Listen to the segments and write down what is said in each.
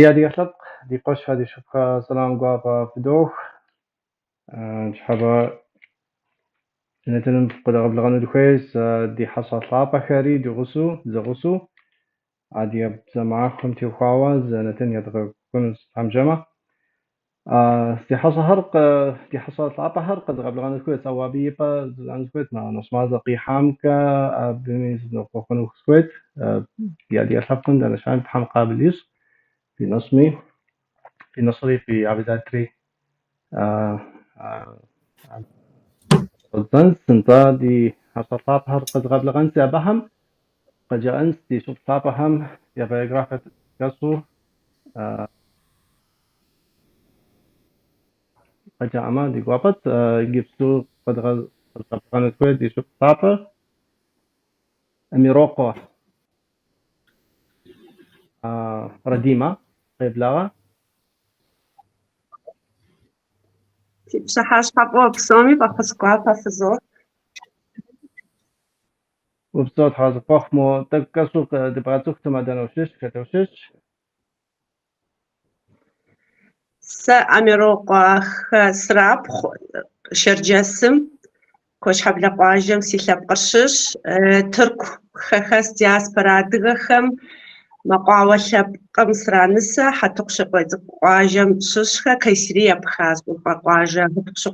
Ja, die Glöck, die Poschha, die Schubka, Salam Guapa, Fidouh, شحابة نتن قدر بلغنا دخيس دي حصة طابة خاري دي غسو زغسو عادي يبزا معاكم تي خواز نتن يدغ كنس حمجمة دي حصة هرق دي حصة طابة هرق قدر بلغنا دخيس أوابيبا زلان دخيس ما نصمازة قيحامكا بميز نقوخنو خسكويت دي أسحبكم دانا شان بحام قابل يس في نصمي في نصري في عبداتري الزنس سنتا دي حصلات هر قد قبل غنس أبهم قد جاءنس دي شوف طابهم يا بيوغرافة كسو قد جاء ما دي قوابت جبسو قد قبل كويت دي شوف طابة أميروقو رديمة قبلها بصحة شحال بسامي بخسقها بفزور وبصوت حاز فخمو تكسو دبغاتوك تما دانوشش كتوشش سأميروق سراب شرجسم كوش حبل قواجم سيلاب قرشش ترك خخس دياسبرا دغخم مقاوشة قمصرانسة حتقشق قواجم تششخة كيسرية بخاز بقواجة حتقشق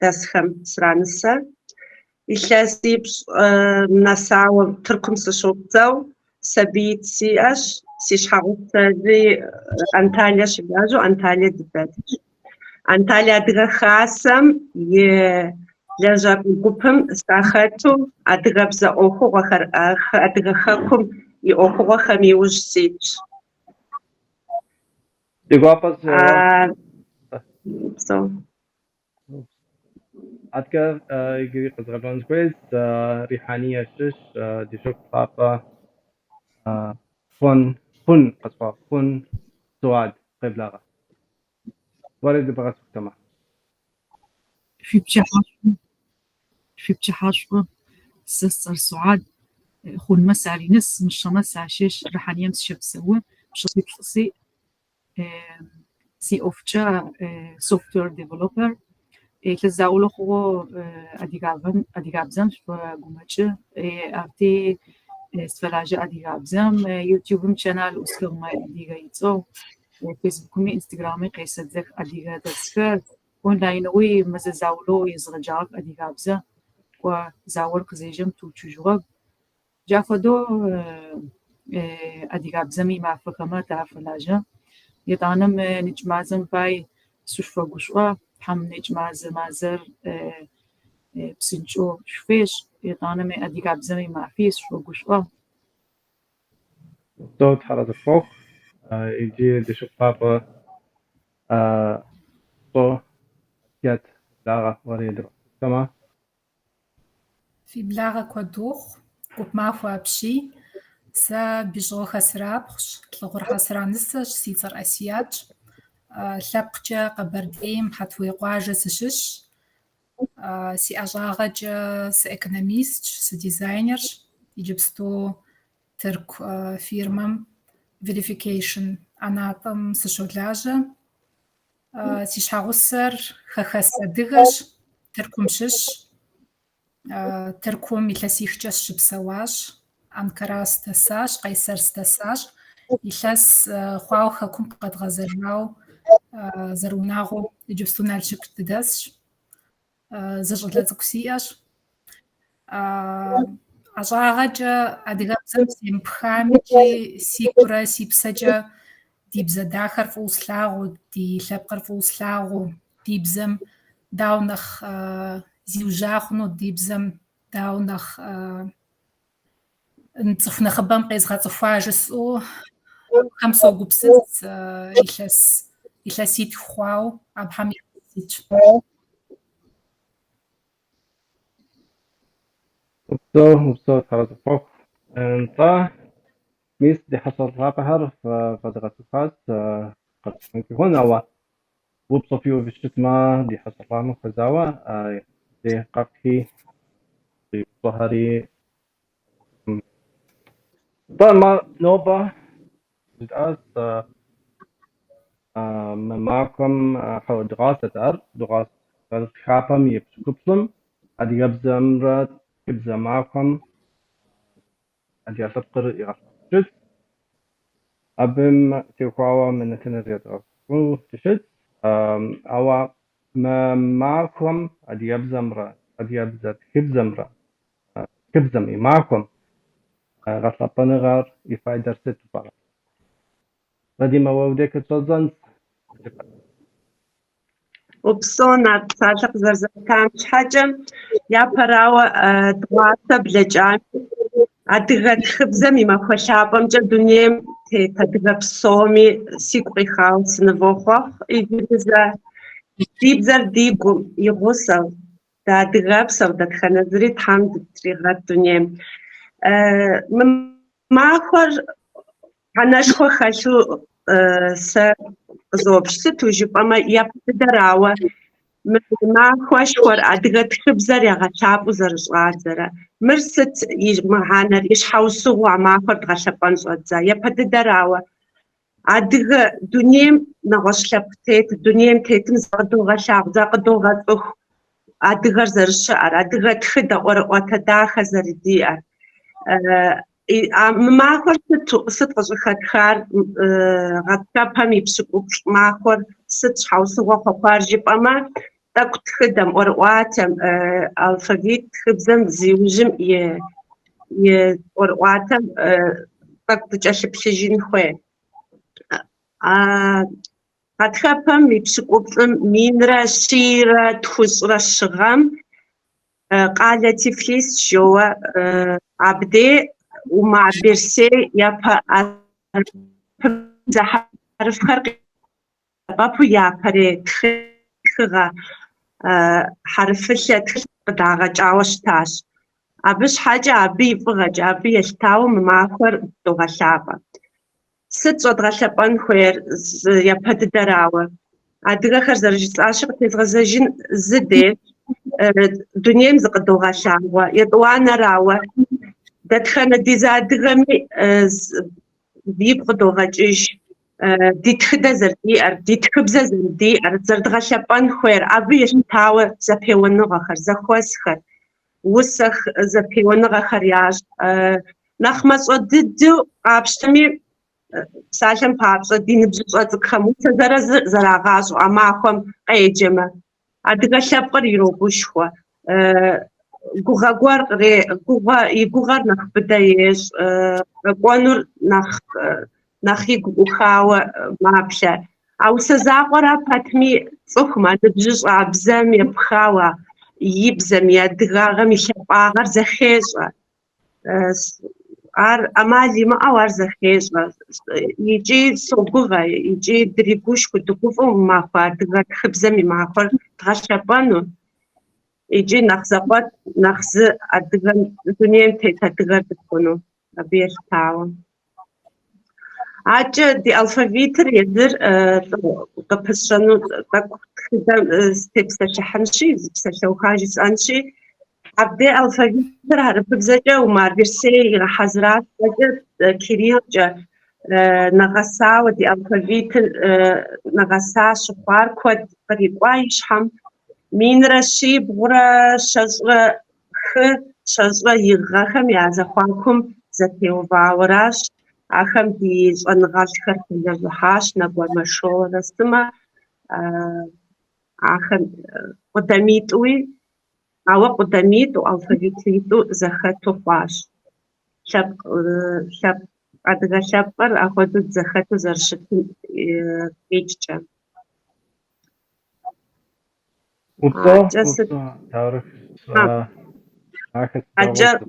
دسخم سرانسة إشاسيب نساو تركم سشوبتو سبيت سياش سيش حاوتري أنتاليا شباجو أنتاليا دبادش أنتاليا دغا خاسم لجاب قبهم استاخاتو أدغا بزا أوخو وخر أدغا خاكم يأوخو وخمي وج سيتش دي قوابت so أذكر يجري قد غبان كويس ريحانية شش دي شوف طابة فن قصفة فن سواد قبلها ورد بغت سكتما في بتحاشو سستر سعاد خون مسعى نس مش مسعى شيش رح يمس شب سوا مش بتلصي سي اوفشا سوفتوير ديفلوبر تزاولو خو اديغابزم فغومچ ارتي استفلاجة اديغابزم يوتيوب شانل اسكر ما اديغايتو فيسبوك مي انستغرامي قيسد ذاك اديغا دسكر اونلاين وي مزاولو يزرجاك اديغابزا وزاول قزيجم تو تشجوغ جافدو اديغابزمي مع فكما تعفلاجة يطانم نجمازم باي سوشفا قشوا حم نجماز مازر بسنجو شفيش يطانم اديغابزمي مع فيس شو قشوا صوت حرز الفوق يجي دي شوف طابة صو جات لاغة ورد بغت سكتما في بلاغة كودوخ كوب مافو أبشي سا بيجغو خسرابخش تلغور خسرانسش سيطر أسياج لبقجة قبرديم حتوي قواجة سشش سي أجاغجة سي إكونوميست سي ديزاينر يجبستو ترك فيرمم فيريفيكيشن أناتم سشولاجة سي شاغسر خخسة دغش تركم شش تركم يلسيخ جس شبسواش أنكرا ستساش قيصر ستساش يلس خواو خكم قد غزرناو زروناغو يجبستونا الشك تدسش زجل لازكسياش أجاغجا أدغابزم سيمبخامجي سيكورا سيبسجا ديبزا داخر فوسلاغو دي لبقر فوسلاغو ديبزم داونخ زيوجاخنو ديبزم داونخ نتصفنا خبام قيز غاتصفاجسو خمسو قبسس إلاسيت خواو أبحام يحسيت وبصوت حرز الفوق انطا ميس دي حصل رابهر فقد غسفاز قد يكون أو وبصفيو في الشتما دي حصل رامو فزاوة دي قفكي دي ظهري طبعا ما نوبة جداز معكم حول دراسة خابم يبسكبسم أدي يبزم يبزم معكم أدي أتذكر يغسل أبم تقوى من تنزيت تشد أو ما معكم أدي يبزم أدي يبزت كبزم معكم غسل بنغار يفايدر ست بار بدي ما وديك تصدق وبصونا تصالح زرزكام حاجة يا براوة دراسة بلجان أدغت خبزمي ما خشابم جدونيم تدغ بصومي سيقري خاوس نفوخوخ إذا ديبزر ديبو يغوصل دا دغبسل دا تخنزري تحمد تريغات دونيم ما خور عناشخو خاشو زوبشت وجبما يبدراوة ما خوش خور أدغت خبزر يغشاب وزرجات زرا مرست يجمعنا يشحوسو وما خور تغشبان زوزا يبدراوة أدغ دنيم نغشلب تيت دنيم تيتم زغدو غشاب زغدو غدوخ أدغر زرشار أدغ تخد ورقوة داخل زرديار ما خور ست غشخد خار غدشاب هم يبسقو ما خور ست حوسو وخوار جيبما تاكو تخدم ورقواتم الفابيت خبزم زيوجم ورقواتم تاكو تجاشب سجين خوي أتخبم يبسقوبلم مينرا شيرا تخصرا الشغام قالة تفليس جوا عبدي ومع بيرسي يابا زحرف خرق بابو يابري تخغا حرفشة تخداغا جاوشتاش أبش حاجة أبي بغا أبي يشتاو مماخر دوغشابا ست غشبان خوير يبهد دراوة أدغا خرزرجت عاشق تزغزجين زدي دنيا مزقدو غشاوة يطوانا راوة دادخانا ديزا أدغامي بيبغدو غجيش دي تخدا زردي دي تخبزا زردي زرد غشبان خوير أبي يشتاوة زبيوانو غخر زخواسخر وسخ زبيوانو غخر ياش نخمس وددو قابشتمي ساشم بابس دين بزوز كموت زراغاز وأماهم قيجمة أدغى شابقر يروبوش خو غوغا غوغا يغوغار نخ بدايش غوانور نخ يغوخاوة مابشا أو سزاقورا باتمي صخما نبجوز عبزام يبخاوة يبزم يدغاغم يشباغر زخيزة أمالي ما أوار زخيز يجي صوغا يجي دريبوش كدوكوفو ما خوا خبزمي ما خوا تغشبانو يجي نخزبات نخز أدغن دنيا تيتا تغر تكونو أبيش تاون عاجة دي ألفابيتر يدر قبسشانو تخدم ستيبسا شحنشي زبسا شوخاجيس أنشي عبدي الفابيتر هرب بزجا ومار بيرسي حزرات بزجا كيريوجا نغسا ودي الفابيتر نغسا شفار كود قريبوايش هم مين رشي بغرا شزغ شزغ يغاخم يعزخوانكم زتيو باوراش أخم دي زنغاش خرطن يزوحاش نقوى مشو رستما أخم قداميتوي أو قداميت أو فجيتو زخاتو باش شاب أدغى شابر أخذت زخاتو زرشتن إيجتا وبصو تعرف أجر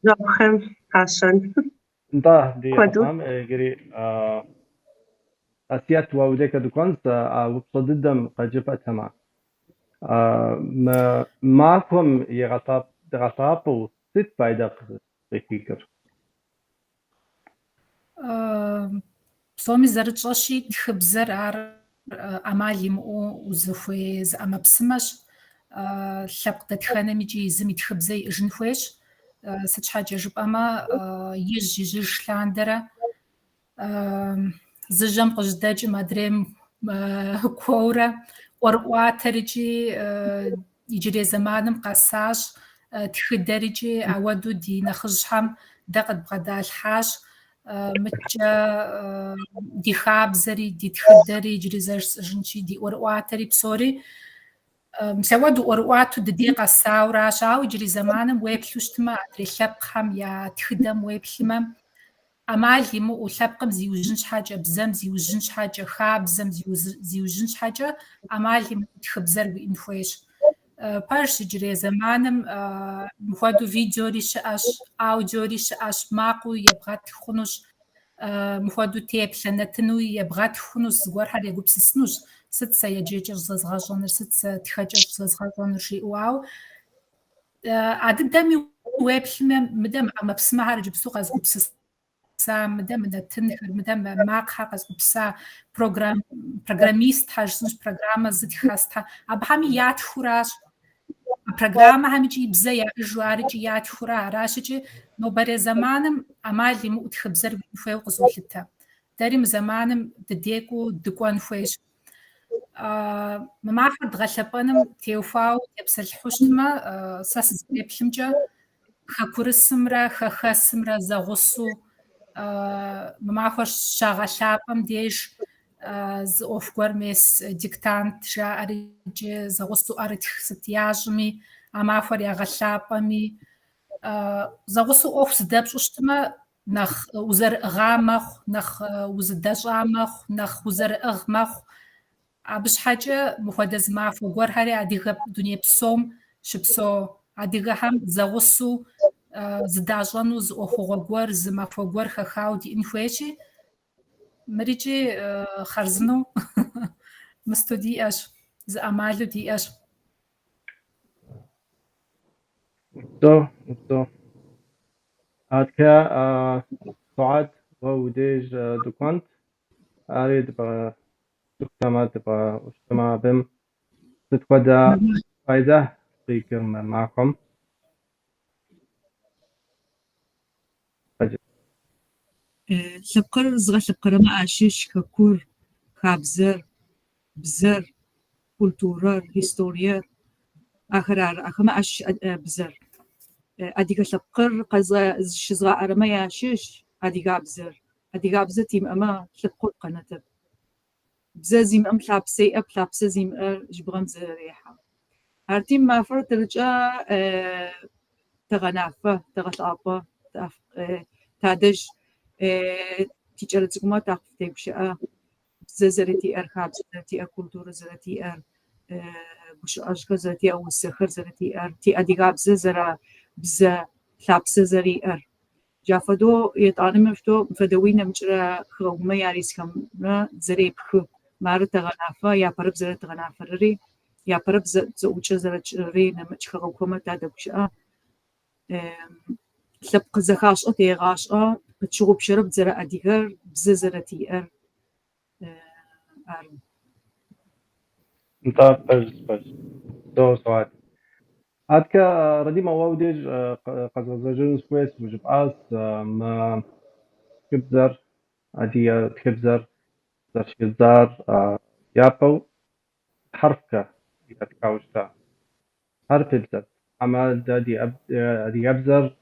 زوخم كاشن انت دي أفهم جري أسيات ووديك دكانس وبصددم قجبة تمام معكم يغطاب وست بايدق بفكر صومي زرتشاشي تخبزر عر أمالي مو وزخويز أما بسمش لبقة تخانة ميجي زمي تخبزي إجن خويش ست حاجة جب أما يجي جيش لاندرة زجم قجداج مادريم كورة ورقواترجي يجري زمانم قصاش تخدرجي أودو دي نخجحم دقد بغدال حاش متجا دي خابزري دي تخدري يجري زرجنشي دي ورقواتري بصوري مسودو ورقواتو دي قصاورا شاو يجري زمانم ويبلوشتما أدري لبقهم يا تخدم ويبلمم أمال يمو لبقم زيوجنش حاجة بزم زيوجنش حاجة خابزم زيوجنش حاجة أمال يمو تخبزر وإنفويش باش يجري زمانم مخدو فيديو ريش أش أوديو ريش أش ماقو يبغى تخنوش مخدو تيب لنتنو يبغى تخنوش زغور حد يقول بسسنوش ست سيجيجر زغاجونر ست تخجر زغاجونر شيء واو عدد دمي ويب مدام أما بسمع رجب سوق از بسس مدام تنخر مدام ماق حق از بسا برناميست حاجزنش برنامج زدي خاستها أبهمي يات خوراش برنامج هميجي بزايا جوارجي يات خورا راشجي نو بري زمانم أمالي مو تخبزر فوق زولتها داريم زمانم دديكو دكوان فويش ما حد غلبانم تيوفاو تبسل حوشتما ساس زبلمجا خكورسمرا خخسمرا زغسو ما خوش شغلابم ديش ز أفكار مس ديكتانت جا أريج زغسو أريج ستياجمي أما فريا غلابمي زغسو أفس دبش أشتما نخ وزر غامخ نخ وزدش غامخ نخ وزر أغمخ عبش حاجة مفادز مع فوقور هاري عديغة دنيا بسوم شبسو عديغة هم زغسو زداجانو زأخوغور زما فوقور خخاو دي إنفويشي مريجي خرزنو مستو دي أش زأمالو دي أش مستو هاتكا سعاد وديج دوكانت أريد دكتامات وشتما بم تتقدى فايدة بيكم معكم لبقر زغا لبقر ما أشيش ككور خابزر بزر كولتورر هيستورير آخر ما أش بزر أديك لبقر قزا شزغا أرما ياشيش أديك بزر تيم أما لبقر قناتب بزازيم أم لابسي أب لابسي زيم جبغم زريحة هارتيم ما فرت رجع تغنافة تغطابة تادج تيجرتكما تاخفتي بشاء بزازرتي أرخاب زرتي أكولتور زرتي بش أشكا زرتي أو السخر زرتي تي أديغاب زرا بزا لابسي زري جافدو يطعن مفتو فدوينا مجرى خوما ياريس كم زري بخو مارو تغنافة يا برب زر تغنافة ري يا برب زوجة زر ري نمج خوما تادبشا لبق زخاش أتيغاش بتشوف بشرب زر أديغر بزرتي بس دو سعاد هاتكا ردي ما واوديج قزازجون سويس وجب آس ما كبزر أدي تكبزر زر شيزار يابو حرفك يتكاوشتا حرف بزر أما دادي أبزر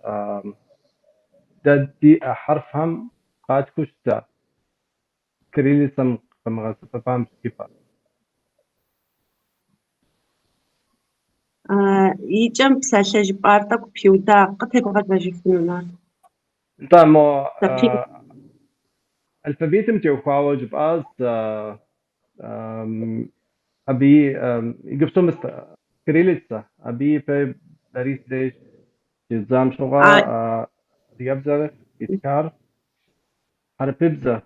دادي حرفهم قاد كشتا كريلي سم غسفة فهم سكيبا يجمع ساشج بارتك بيودا قتل قد بجفنونا انت مو الفابيتم تيوخاو جب آس أبي يقبسو كريليسا أبي في باريس ديش جزام شغا ديابزر يتكار حرب ببزة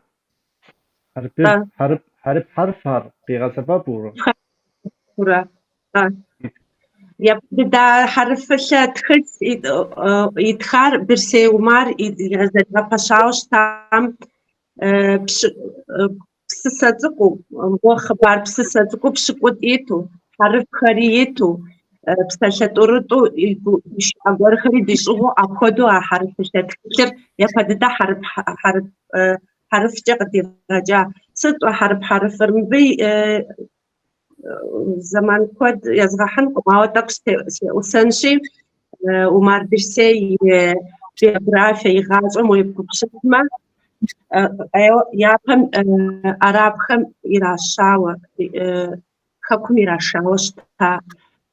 حرف قيغة سبابورو برا يبدأ حرف تخص يتخار برسي ومار يغزل باشاوش تام بسساتكو مخبار بسساتكو بشكوت إيتو حرف خريتو بسشتورتو مش أقول خريد يشوفوا أبخدوا حرف شتكتر يبدأ حرف قد رجع ست حرف رمبي زمان كود يزغحن قماوة تقص وسنشي وما درسي بيوغرافيا يغازم ويبقى بشكمة يابهم أرابهم يراشاوة خكم يراشاوشتا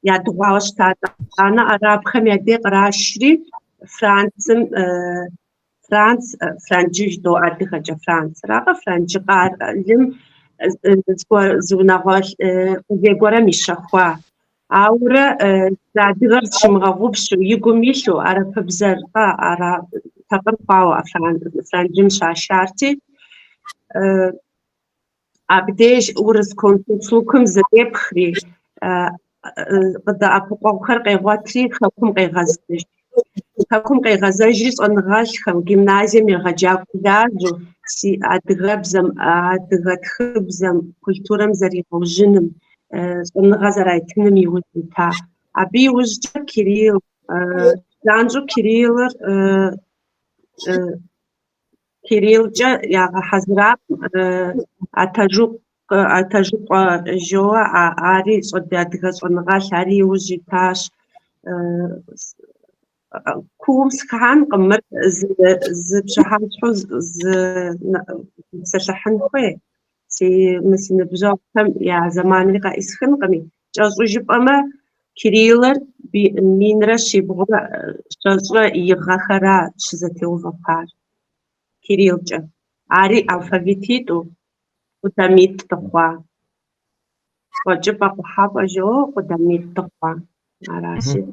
يادواوشتا أنا أرابهم يديق راشري فرانس فرانجيج دو أدخل فرانس راقة فرانج قار لم زوناغول ويقورا ميشاخوا أورا زادغر شمغوب شو يقوميشو أرا ببزرقا أرا تقرقاو فرانجم شاشارتي أبديش ورز كونتسلوكم زدي بخري قد أبقى خرقي غاتري خلقم غيغازدش خلقم غيغازاجيس أنغاشخم جيمنازيوم يغجاكو داجو سي أدغبزم أدغتخبزم كولتورم زري غوجنم أنغازراي تنمي وزنتا أبي وجد كيريل لانجو كيريل جا يا حزراء أتجوق جوا عاري صد أدغز أنغاش عاري وجدتاش كومس كان قمر بشحن حوز سشحن خوي سي مسن بجاو كم يا زمان لقى اسخن قمي جازو جيب أما كيريلر بمين رشي بغا جازو يغاخرا شزتي وفقار كيريل جا عاري ألفابيتيتو قداميت تقوى وجب أقو حابة جو قداميت تقوى عراشي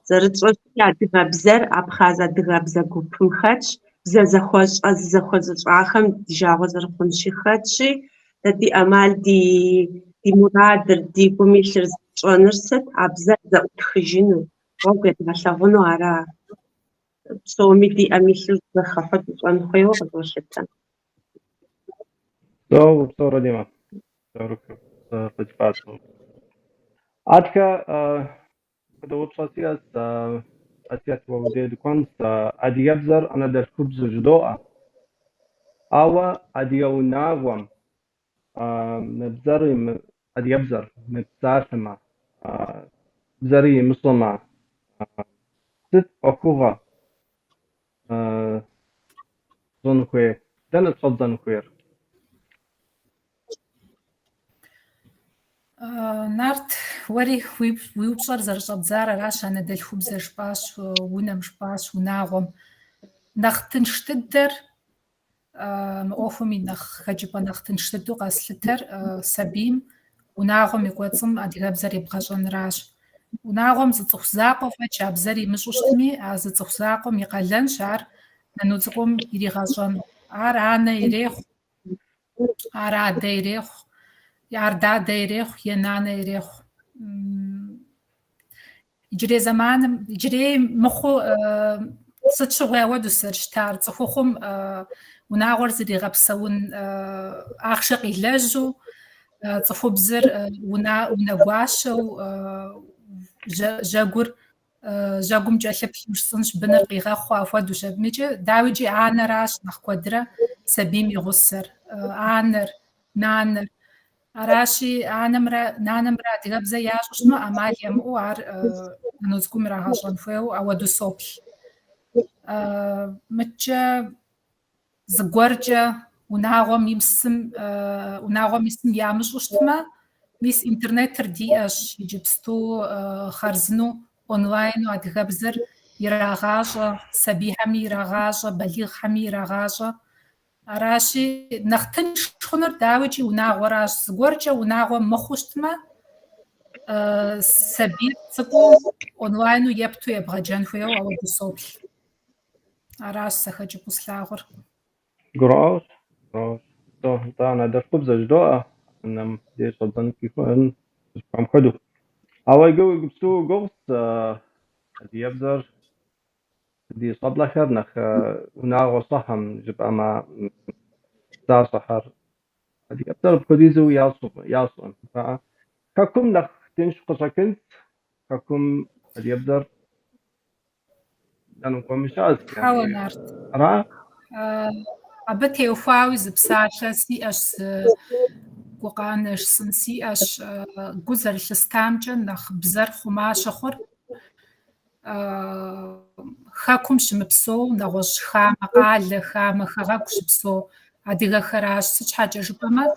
زرتشوش يادغا بزر أبخازا دغا بزا قوبم خاتش بزا زخوش آخم دجاغو زرخونشي خاتشي دي أمال دي مرادر دي قوميشر زرشونرست أبزا زا أتخجينو وقت غشاغونو عرا بسومي دي أميشر زخوحد زرخويو غزوشتان صورة ديما صورة قجباتو عادك كده وبساتيات أتيات وودي دكان أدي يبزر أنا در خبز جدوء أو أدي يوناغم مبزري أدي يبزر مبزارتما بزري مسلمة ست أخوها ظنخوي دنا تصدن خوير نارت وري ويبصر زرشب زارا عشان دل خبز شباش ونم شباش وناغم نختن شتدر مأوفمي خجبا نختن شتدو قاسلتر سبيم وناغم يقوتم أدي بزر يبغاشن راش وناغم زتخزاقو فاتش أبزري مشوشتمي زتخزاقو ميقالن شعر ننوزقم يريغاشن عانا يريخ عادا يريخ ياردا دايريخ ينانا يريخ يجري زمان يجري مخو ستشو غاود وسرشتار تخوخم وناغور زري غبسون اخشق يلاجو تخو بزر ونغواشو جاغور جاغوم جالب مشصنش بنرقي غاخو افادو شبميجي داويجي عانا راش نخكودرا سبيم يغسر عانر نانر أراشي نانمرا ديغاب زياش شنو أمال يمو عار نوزكم راها شنفيو أو دو صوبي متجا زغورجا وناغم يمسم يامش وشتما ميس إنترنت ردياش يجبستو خرزنو أونلاين وأديغاب زر يراغاجا سبي حمي يراغاجا بليغ حمي يراغاجا أراشي نختنش خنر داوجي وناغوراش زغورجا وناغو مخوشتما سبيل تقو أونلاين ويبتو يبغجان فيو أو بصوبي أراش سخجي بسلاغر قراش أنا در خبز جدوء أنا دي صدن كيفن بام خدو أو يجبسو قرص أدي يبزر دي صبلا خيرنخ وناغو صحم جبقى ما دا صحر أدي يبزر بخديزو ياسون كاكم نخ تنش قصكنت كاكم أدي يبزر لأنه قومشاز حاول نارت را أبتي وفاوز بساعة سيئش قوقانش سنسيئش جزر الشستامجة نخ بزر خماش خور خاكم شمبسو نغوش خام قال خام خاكش بسو أديغا خراش سيش حاجة جبما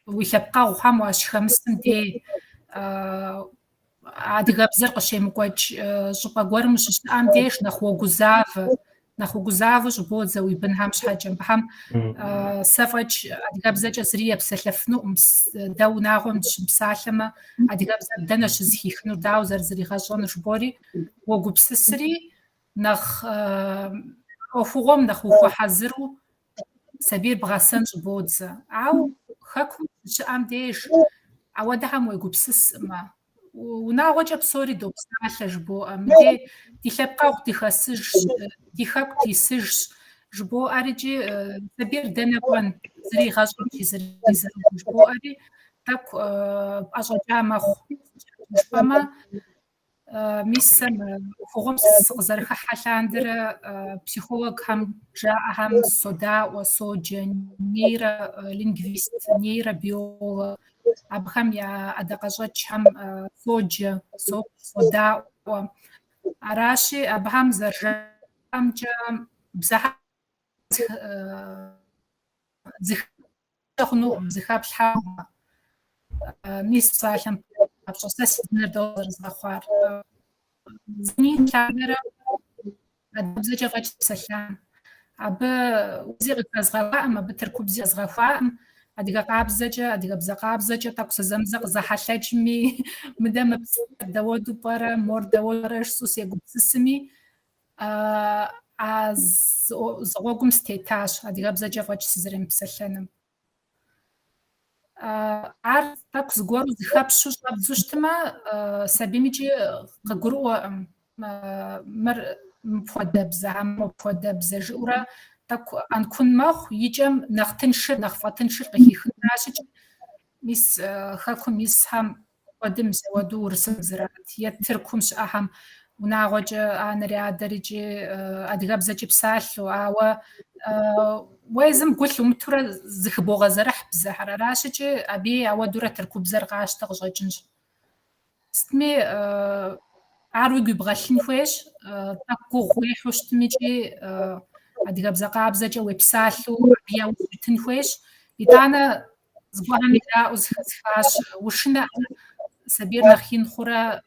ويلبقى وخام واش خمسن دي أديغا بزر قشي مقوج جبا قوارمش شتام ديش نخو جوزاف جبود زوي بنهم شحاجة بهم سفج أديغا بزر جزرية بسلفنو داو ناغم بسالمة أديغا بزر دنش زهيخنو داو زرزري غاجون جبوري وقو بسسري نخ أفوغم نخو حزرو سبير بغاسن جبودزا أو خاكو شام ديش عودهم ويقو بسس ما وناغوجا بصوري دو بسالة جبو أمدي دي لبقاو دي خاسج دي خاك دي سج جبو أريجي سبير دنقوان زري غاجون كي زري جبو أري تاك أجوجا مخ جبما ميسم فوغم زرخ حلاندر بسيخولوج هم جاء هم صدا وصوج نيرا لينغويست نيرا بيو أبهم يا أدقاجش هم صوج صدا وأراشي أبهم زرجم جم بزح زخنو زخاب شحام ميس صاحم أبشوستس نردور زخوار زني كاميرا أدبزج غاج سلام أب وزير كزغوا أما بتركب زي زغوا أديك قابزج أديك بزقابزج تاكس زمزق زحشجمي مدام داودو برا مور داورش سوس يقول سسمي از زغوكم ستيتاش أديك بزج غاج سزرم بسلانم عارف تاكس غورو زخابشو زوجتما سبيميجي قجروا مر مفودبزة عم مفودبزة جورا تاك أنكون مخ يجم نختنشر نخفتنشر قهي خناشج ميس خاكم ميس هم قدم زودور سمزرات يتركمش أهم وناغوج أنا ريادريجي أدغابزة جبسالو أو ويزم قلت له متورة زخبوغة زرح بزهر راشج أبي أو دورة تركب زرقاش تغجنج ستمي عروي بغاشين فيش تاكو خويح وش تميجي أدغاب زقاب زجا ويبسالو بيا وتنفيش يتانا زبوها ميدا وزخاش وشنا سبير نخين خورا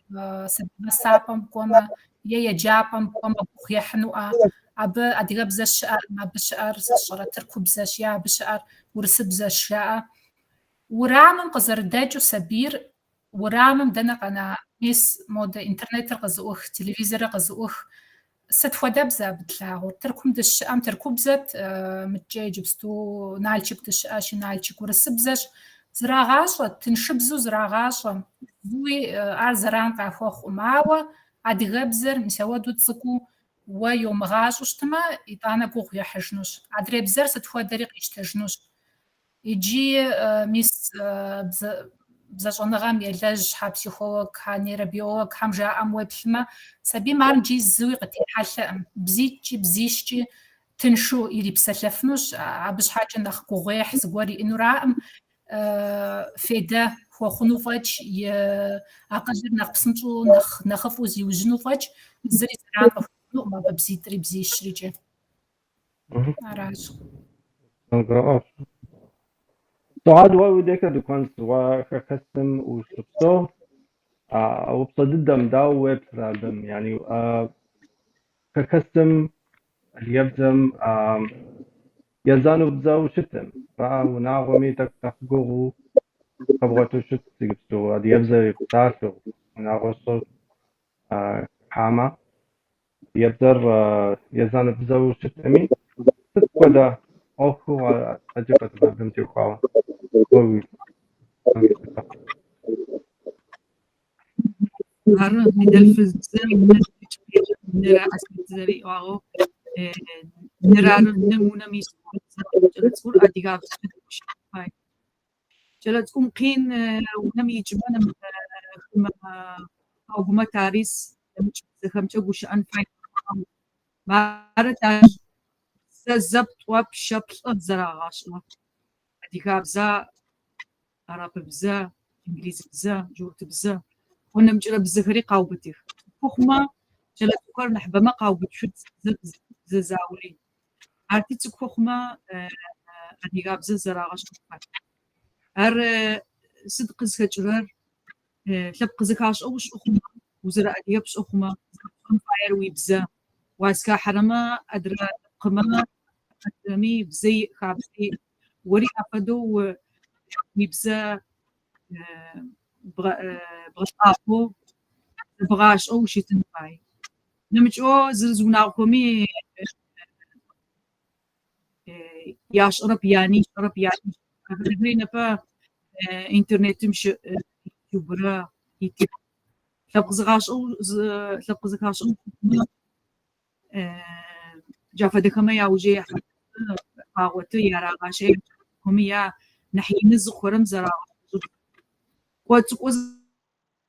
سبير سابم كوما يا جابم كوما بخيحنوا أب أدغاب زشار ما بشار شرا تركب زشيا بشار ورسب زشيا ورامم قزر داجو سبير ورامم دنا قنا ميس مود إنترنت غزوخ تلفزيون غزوخ ستفودبزة بتلاغو تركم دش أم تركب زت متجاج بستو نالشك دش أشي نالشك ورسبزش زراغاشة تنشبزو زراغاشة زوي أرزران قافوخ وماوة أدغبزر مسودو تسكو ويوم غاشو اشتما يطانا قوغ يحجنوش أدريبزر ستفودريق يشتجنوش يجي ميس بزاجونغام يلاج حبسيخوك هاني ربيوك هم جاء أم وبحما سبي مارن جي زوي قتي حالة بزيتشي بزيشتي تنشو إلي بسلفنوش عبش حاجة نخ قوغيح زغوري إنو رائم فيدا هو خنو فاج أقدر نقسمتو نخفو زي وجنو فاج زري زران أفنو ما ببزيتري بزيش ريجي عراج سعاد وديك دكان سوا كقسم وشبصو وبصددم داو ويب سرادم يعني كقسم اليبزم يزانو بزاو شتم وناغمي تقوغو قبغتو شت تجبسو هذا يبزر يبتاسو وناغوصو حاما يبزر يزانو بزاو شتمي تتقودا أوكو أجيبت بردمتي وخاوة هر ندلفزن نرا أسمزري أو نرا نمونا ميس جلسور أديغاب سدوش هاي جلس ممكن ونمي جبنا أو هما تاريس مش زخم تجوش أنفاي ما رتاش زبط وبشبط زراغاشنا أديكابزا عرب بزا إنجليزي بزا جورت بزا ونمجرب بزهري قاوبتيخ فخما جلا تكر نحبة ما قاوبت شو زاولي عرفتي تكفخما أديكابزا زراغاشنا صدق زكجرر لبق زكاش أوش أخما وزرا أديابش أخما فاير ويبزا واسكا حرما أدرى قما أدمي بزي خابزي وري أفدو ويبزا بغطافو بغاش أو شي تنفاي نمجو زرزونا قومي ياش أوروبياني أفريقيا نبا إنترنت مش يبرا يتي لبغزغاش أو جافا دكما يا وجي قاوتو يا راغاشي هم يا نحي نزخورم زرا وتقوز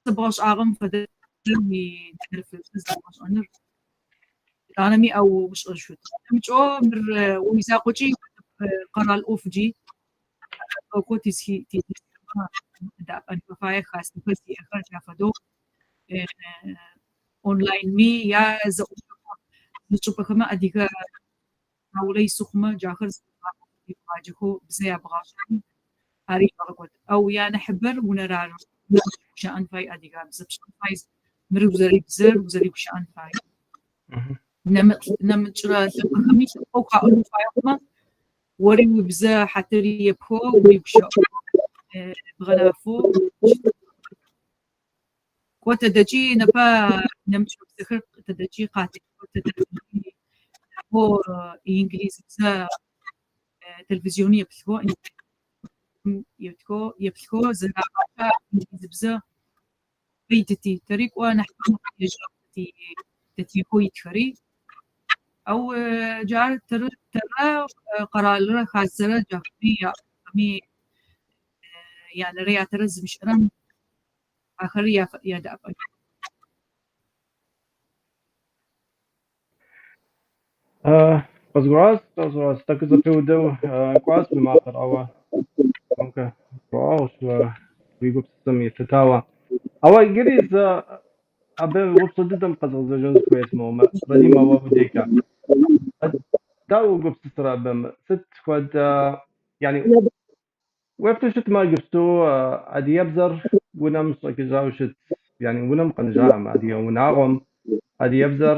تبغاش اغم فدي تعرف تزغاش انر انا او مش ارشوت مجو مر ويساقوجي قرا الاوفجي او كوتيسكي تي دا ان فاي خاص بسي اخر جافدو اونلاين مي يا زو نشوف كما اديك أولي سخمة جاخر يواجهه بزي أبغاشان هاري أغوت أو يا نحبر ونرار شأن فاي أديك بزبش فاي مرو زري بزر وزري بشأن فاي نمت شرا خميس أو كأولو فايهما وري وبزا حتى يبخو ويبشأ بغلافو وتدجي نبا نمت بزخر تدجي قاتل وتدجي هو إنجليزي بزا تلفزيونية بلخو يبلخو زراعة إنجليزي بزا بيتتي طريق وأنا حكم يجربتي تتيكو يتخري أو جار ترى قرار خاصة جافمي يعني ريا ترز مش أنا آخر يا دابا قصراس تكذا تودو قاس بماخر أو ممكن رأوش ويجوب سمي تتاوى أو جريز أبي وبص جدا قصر جونز كويس مو ردي ما وابديكا داو جوب سترا بم ست خد يعني ويفتشت ما جبتو أدي يبزر ونم صكزاوشت يعني ونم قنجام أدي وناغم أدي يبزر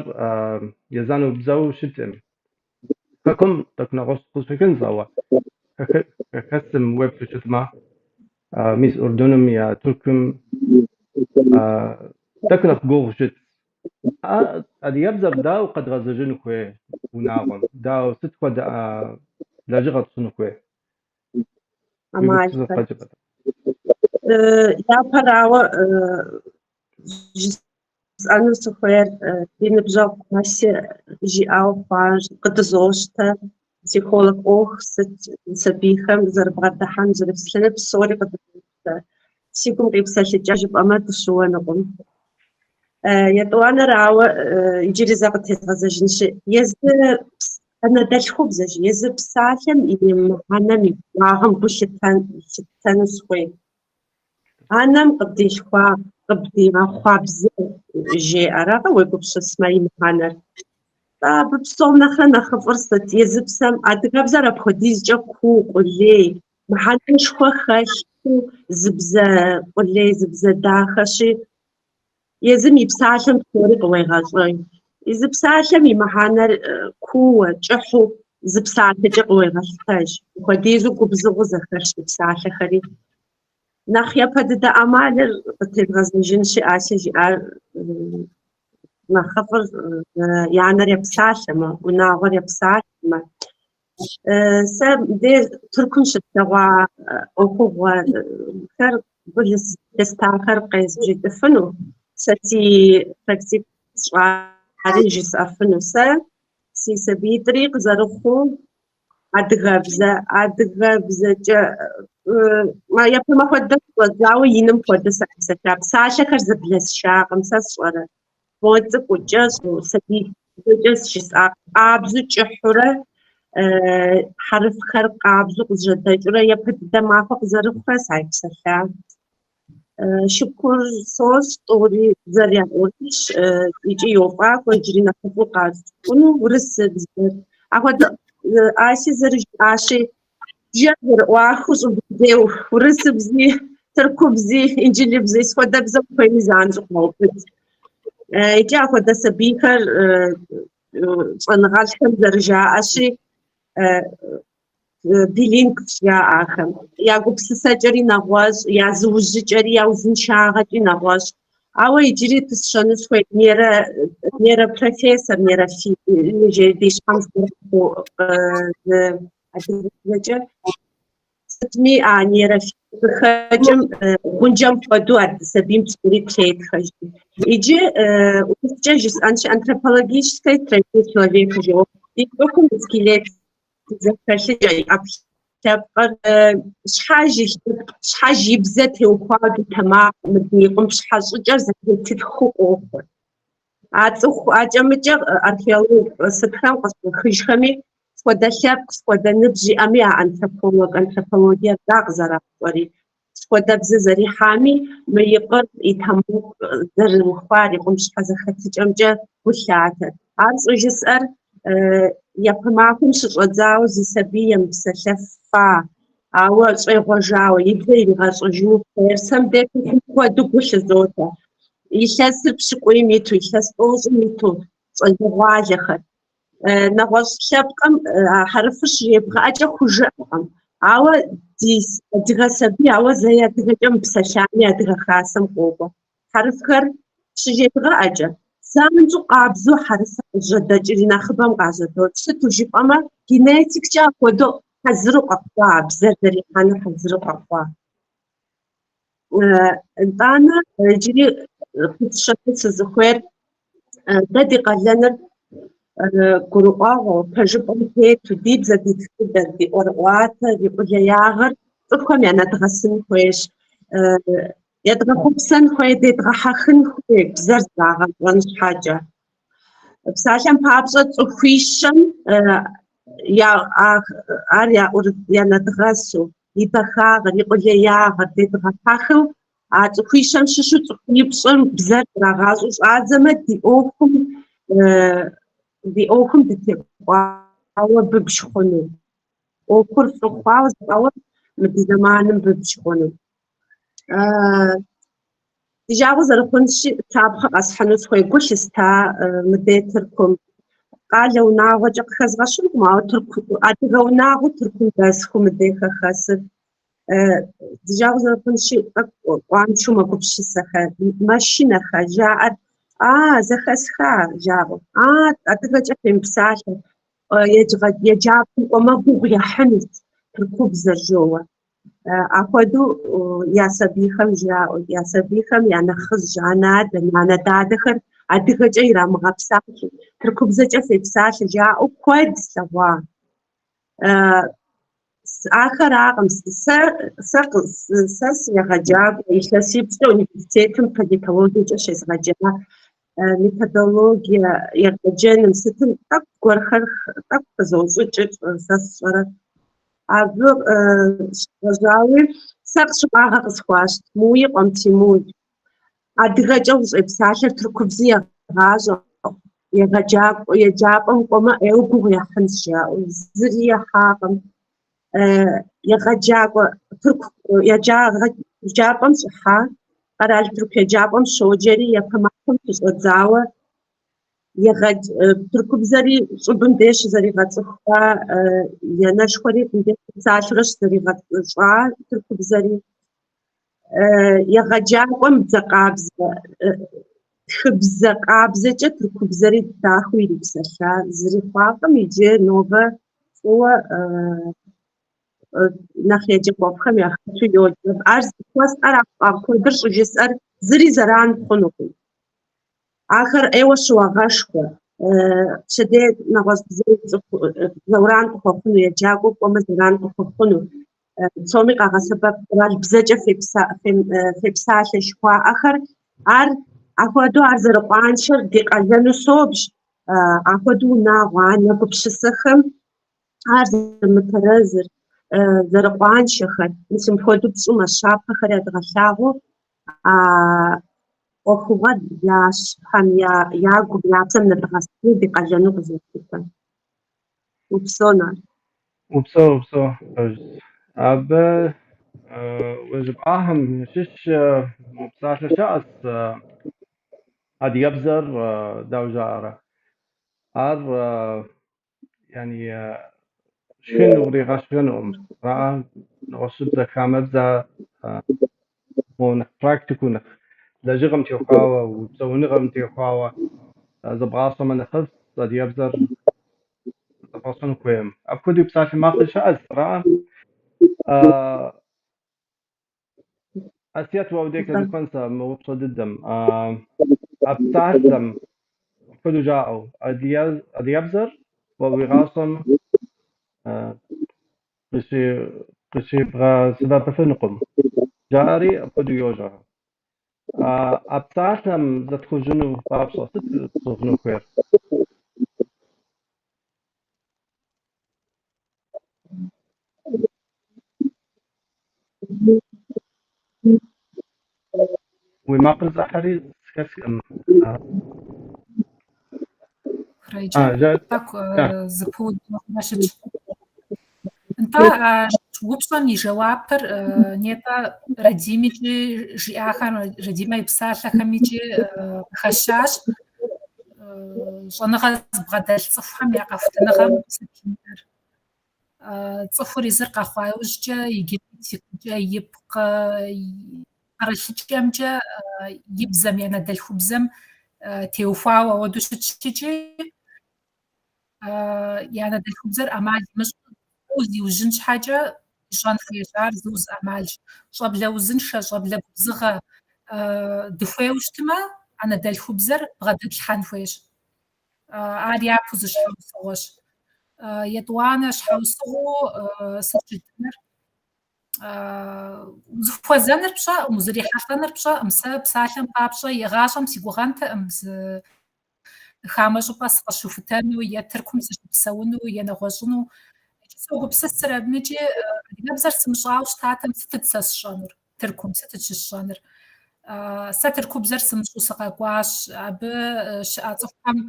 يزانو بزاو شتم كم تكنغص قصفكن زوا كسم ويفتشت ما ميس أردنم يا تركم تكنق جوغشت أدي يبزر داو قد غزجن كوي وناغم داو ست قد لا جغد صنو كوي يا براوة أنا سخير بينبجاق ماشي جي أو فاج قد زوجته بسيكولوج أوخ سبيخم زربغة دحان زرب سلنة بصوري قد سيكم قيب سالجاج بأمات الشوى نقوم يطوانا راوة يجري زاقت يتغزجنشي يزر أنا داش خبزج يزر بسالم إني معنامي واهم بوشتان سخوي أنا قديش قبدي ما خابز جي أراغا ويقبش اسمعي مهانر ببصوم نخ فرصة يزبسم أدقابزا ربخديز جا كو قولي محانش خو خشو زبزة قولي زبزة داخشي يزم يبساشم توري قوي غازوي يزبساشم يمهانر كو جحو زبساشة جا قوي غازتاج خديزو قبزو زخرش بساشة خري ناخيا بدأ أعمال بتغزنجين شيء عشان نخفر يعني ريبساشة ما وناغر ريبساشة ما سب دي تركن شتوا أخوة كر بلس تستاخر قيس جد فنو ستي تكسي شعاري جس أفنو سي سبي طريق زرخو أدغابزة جا ما يبقى ما خدت وزاوي ينم خدت سكاب ساشة كرز بلس شاقم ساسورة فوتك وجاز وسبي وجاز شس أبزو جحورة حرفخر قابزو قزجدجرة يبدأ معه زرفة سايبسلها شكر صوص طوري زريع ورش يجي يوفا ويجري نحفو قاز كنو ورس بزد أخد آشي زرج آشي جابر وآخوز وبديو ورس بزي تركو بزي إنجلي بزي سودا بزي وكويني زانزو قوبت يجي أخد سبيكر صنغال زرجا آشي بيلينك يا آخر يا قبس سجري نغواز يا زوجي يا وزن شاغتي نغواز أو يجري تسشنس خوي نيرا بروفيسور نيرا في نجي ديش خمس برخو أدرجة ستمي نيرا في خجم ونجم فدوات سبيم تقولي كليت خجم يجي وتجيس أنش أنثروبولوجيش كي تريد человека جو يكون سكيلت زكرشي أبشر شحاج يبزت وقاد تمام مدنيقم شحاج جرز تدخو أوفر أتوخ أجمع أركيولوج سكان قصد خيشخمي سودا شاب سودا نبجي أمي أنثروبولوجيا داغ زرا وري سودا بزري حامي ما يقر يتهمو زر وخاري قمش حزة ختج أمجا وشاعته عارض وجسر يقمعكم شغزاو زي سبيم بسلفا أو شغجاو يبدأ يغشجو فرسم ده كم دوكوش زوتا يشاسر بشكوي ميتو يشاس أوز ميتو صدقوا خد نغوص شابكم حرفش يبغى أجا خجاهم أو ديس أدغى سبي أو زي أدغى جنب سشاني أدغى خاسم قوبة حرفكر شجي يبغى أجا سامنزو قابزو حرسة جدا جري ناخبهم قازدو ستو جيب أما جينيتك جا ودو حزرو قطوع بزردري حانو حزرو قطوع أنا جري كتشكل سزخوير دادي قلنر قروقاغو تجربهم هيك تديب زديد كده دي أورواتا دي قجياغر تفهم يعني تغسن خويش يدغى خبسن خوي دي تغحخن خوي بزرد زاغر وانش حاجة بساشن بابزو تخويشن يا آريا يا ندغسو يتخاغر يقجياغر دي تغحخن تخويشن ششو تخويبسن بزرد زاغر وعزمت دي أوكم بتبقى ببشخونه أوكر سخاوز أو مدي زمان ببشخونه تجاوز الخنش تابخ أصحنوس خوي قش استا مديتركم قالوا ناوج خزغشن ما ترك أدغوا ناو تركم بسكم مديخ خسر تجاوز الخنش وعن شو ما قبش سخا ماشينا خجاء زخسخا جابو أتفجأ في مساحة يجاب وما بوغ يحنس ركوب زرجوة أخذوا يا سبيخم جاء يا سبيخم يعني خز جانات يعني دادخر أدفجأ يرام غبساكي ركوب زرجة في مساحة جاء وكويد سوا آخر رقم سس يغجاب يشلسيب سوني بسيتم فديتولوجي جشيز غجاب ميثودولوجيا يرجعنا ستن أكبر خرخ أكبر زوجة ساسورة عبر رجاوي سقش معها قصواش موي قمتي موي أدرجوز إبساشة تركوزية غاجة يجابهم قما أوبو يحنشا وزرية حاقم يجابهم صحة قرال ترك يجابهم شوجري يفهمكم تزعوا يغد تركب زري صبن ديش زري غتصفا ينشخري نديش ساشرش زري غتصفا تركب زري يغجابهم بزقابز خبز قابزة تركب زري تاخوي لبسشا زري فاقم يجي نوبة هو نخية جبوب خم يا خشو يوجب أرز كواس أرق كودرش وجسر زري زران خنوكي آخر أيوة شو غشكو شديد نغاز زري زوران تخوفنو يجاقوب وما زران تخوفنو تومي قاقا سبب بزجة في بساشة شكوا آخر أخوادو أرزرقوان شر ديق أجنو صوبش أخوادو ناغوان يقبش السخم ар зэмытэрэзыр зэрыкъуаншэхэр мисым хуэдэу пщӏым мэщапэхэр ядгъэлъагъуу ӏуэхугъуэр я щхьэм я гум я псэм нэбгъэсри ди къалэну къызэпитэ. Упсэу ар. упсэу. Абы ужыбӏахэм щыщ псалъэ щыӏэщ адыгэбзэр дауэ жаӏэрэ. Ар yani шхыну уригъэщхъынукъым. Ара нэхъыщыбзэ хамэбзэ нэхъ практикэу нэхъ лэжьыгъэм техуауэ, упсэуныгъэм техуауэ зэбгъащӏэмэ нэхъыфӏ адыгэбзэр зэфӏэщӏын хуейм. Апхуэдэу псалъэ макъыр щыӏэщ. Ара Асият уэудей къезыхуэнсэ мы упщӏэ дыдэм. А псалъэм апхуэдэу жаӏэу адыгэбзэр уигъащӏэм къыщебгъэсэбэпыфынукъым. Жаӏэри апхуэдэу йожьэ. А псалъэм зэтхужьыну папщӏэ, сыт пщӏыфыну хуейр? Уи макъыр зэхьэри схэскъым. Так зэпыудмэ щыщ. НтӀэ упщӏэм и жэуапыр нетӏэ Радимичӏи жиӏахэм, Радимэ и псалъэхэм икӏи хэщащ. Щӏэныгъэ збгъэдэлъ цӏыхухэм я къэхутыныгъэм сыпхынэр. Цӏыхур и зыр къэхъуа иужькӏэ и генетикэмкӏэ, и кърылъыкӏэмкӏэ и бзэм, и анэдэлъхубзэм теухуауэ ауэдэу щытщ икӏи и анэдэлъхубзэр ӏэмал имыщӏу зиужьын щхьэкӏэ ищӏэн хуейщ. Ар зыуз ӏэмалщ. Щӏэблэ узыншэ, щӏэблэ губзыгъэ дыхуейуэ щытмэ, анэдэлъхубзэр бгъэдэлъхьэн хуейщ. Ар япэу зы щхьэусыгъуэщ. Етӏуанэ щхьэусыгъуэу сыт щытыныр? Узыхуэзэныр пщӏэӏым, узэрихьэлӏэныр пщӏэӏым. Сэ псалъэм папщӏэ игъащӏэм си гугъэнтэӏым хамэ щӏыпӏэ сыкъыщыхутэну, е Тыркум сыщыпсэуну, е нэгъуэщӏыну. Согупсысыр абыкӏи адыгэбзэр сымыщӏауэ щытатэм сытыт сэ сщӏэнур? Тыркум сытыт щысщӏэнур? Сэ тыркубзэр сымыщӏэу сыкъэкӏуащ. Абы щыӏэ цӏыхухэм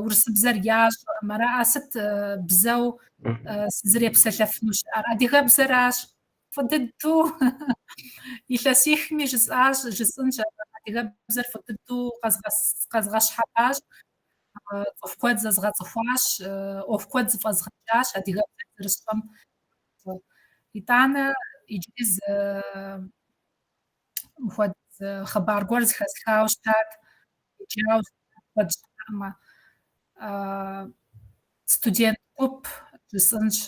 урысыбзэр ящӏэӏым. Араӏэ сыт бзэу сызэрепсэлъэфыну щыӏэр? Адыгэбзэращ. Фӏы дыдэу илъэсихми жысӏынщ. Адыгэбзэр фӏы дыдэу къэзгъэщхьэпащ. Цӏыху куэд зэзгъэцӏыхуащ, ӏуэху куэд зыфӏэзгъэкӏащ адыгэбзэр зэрыщӏэм. ИтӀанэ иджыри мыхуэдэ хъыбар гуэр зыхэсхауэ щытат. Иджырэу куэд щыӏэмэ. Студент гуп жысӏынщ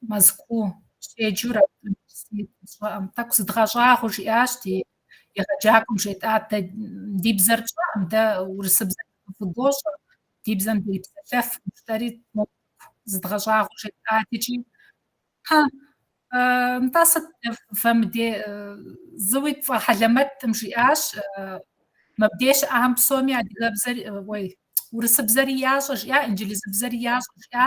Мэзкуу щеджэу щыӏэм. Тӏэкӏу зыдгъэщӏагъуэу жиӏащ ди егъэджакӏуэм жетӏат. Ди бзэр тщӏэӏым, дэ урысыбзэр фыдощӏэ, ди бзэм дерипсэлъэф, щтэри зыдгъэщӏагъуэу жетӏат икӏи. НтӀэ сыт фэмыдей зыуи фӏы хьэлэмэтым жиӏащ. Мыбдеж щыӏэхэм псоми адыгэбзэри урысыбзэри ящӏэ жиӏа, инджылызыбзэри ящӏэ жиӏа.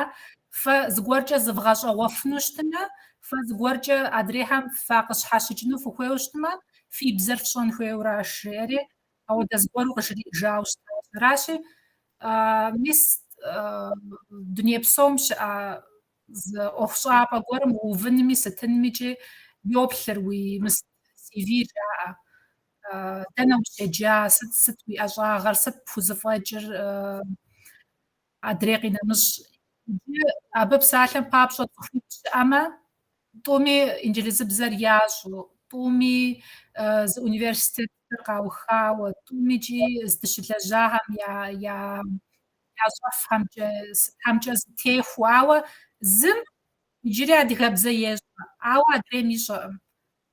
Фэ зыгуэркӏэ зывгъэщӏэгъуэфыну щытымэ, фэ зыгуэркӏэ адрейхэм факъыщхьэщыкӏыну фыхуейуэ щытмэ, фи бзэр фщӏэн хуейуэращ жери, ауэдэ зыгуэру къыжриӏэжауэ щытащ. Аращи, мис дуней псом щыӏэ зы ӏуэхущӏапӏэ гуэрым уувынми сытынми икӏи йоплъыр уи CV жаӏэ. Дэнэ ущеджа, сыт уи ӏэщӏагъэр, сыт пхузэфӏэкӏыр, адрей къинэмыщӏ. Иджы абы псалъэм папщӏэ цӏыхуитӏ щыӏэмэ, тӏуми инджылызыбзэр ящӏу, тӏуми зы университетыр къаухауэ, тӏуми икӏи здыщылэжьахэм я щӏэфхэмкӏэ, сытхэмкӏэ зытехуэ, ауэ зым иджыри адыгэбзэ ещӏэ, ауэ адрейм ищӏэӏым.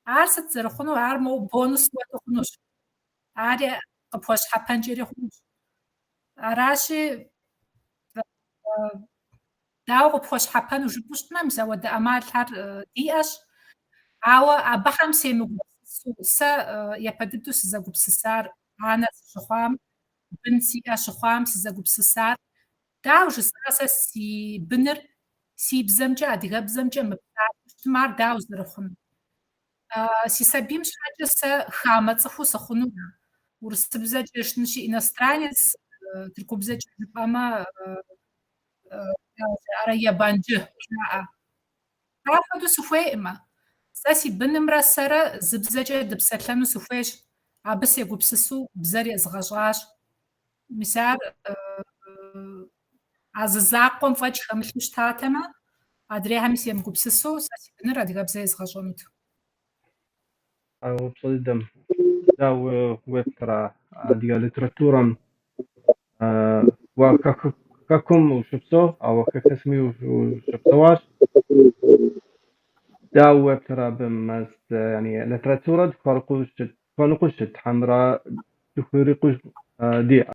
Ар сыт зэрыхъуну? Ар моуэ бонус хуэдэу хъунущ. Ари къыпхуэщхьэпэнкӏэри хъунущ. Аращи, дауэ къыпхуэщхьэпэну жыпӏэу щытмэ, мис ауэдэ ӏэмалхьэр диӏэщ. Ауэ абыхэм семыгупсысу, сэ япэ дыдэу сызэгупсысар, анэ сыщыхъуам, бын сиӏэ щыхъуам сызэгупсысар, дауэ жысӏэ, сэ си быныр си бзэмкӏэ адыгэбзэмкӏэ мыпсалъэщтым ар дауэ зэрыхъун? Си сабийм щхьэкӏэ сэ хамэ цӏыхуу сыхъуну урысыбзэкӏэ щытынщи, иностранец, тыркубзэкӏэ жыпӏэмэ, ара ебанджы жаӏэ. Ара хуэдэу сыхуейӏымэ. Сэ си бынымрэ сэрэ зы бзэкӏэ дыпсэлъэну сыхуейщ. Абы сегупсысу бзэр езыгъэщӏащ. Мис ар а зы закъуэм фӏэкӏ хэмылъу щытатэмэ, адрейхэми семыгупсысу сэ си быныр адыгэбзэ езыгъэщӏэнут. وبصدم دا وفترة ديال ليتراتورم وكاكم وشبسو أو كاكسمي وشبسواش دا وفترة بمس يعني ليتراتورة فرقوش حمراء تفرقوش دي